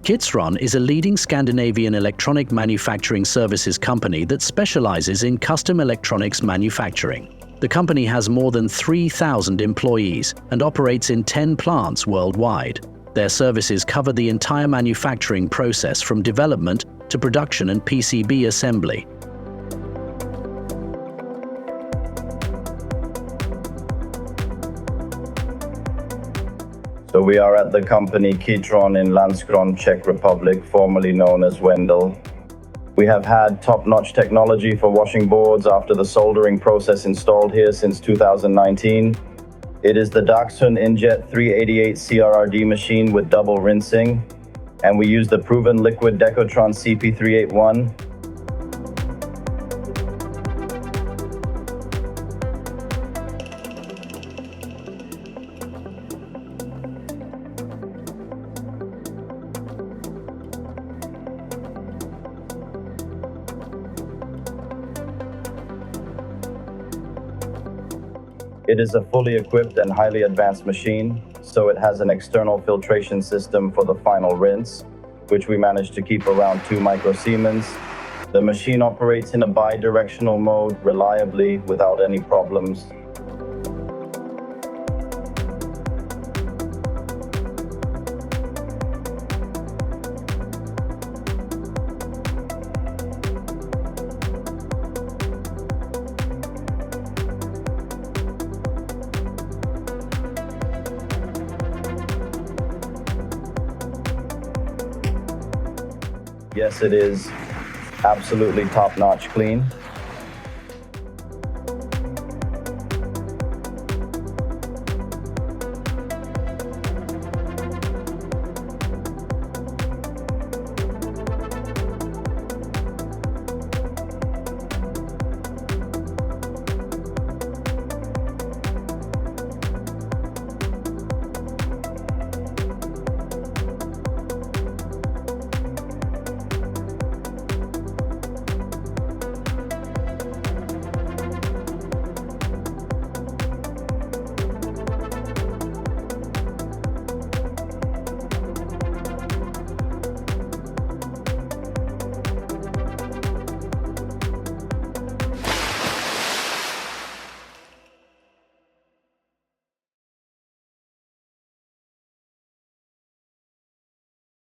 Kitron is a leading Scandinavian electronic manufacturing services company that specializes in custom electronics manufacturing. The company has more than 3,000 employees and operates in 10 plants worldwide. Their services cover the entire manufacturing process from development to production and PCB assembly. So we are at the company Kitron in Lanškroun, Czech Republic, formerly known as Wendel. We have had top-notch technology for washing boards after the soldering process installed here since 2019. It is the Decotron InJet 388 CRRD machine with double rinsing, and we use the proven liquid Decotron CP 381. It is a fully equipped and highly advanced machine, so it has an external filtration system for the final rinse, which we managed to keep around 2 microsiemens. The machine operates in a bi-directional mode reliably without any problems. Yes, it is absolutely top-notch clean.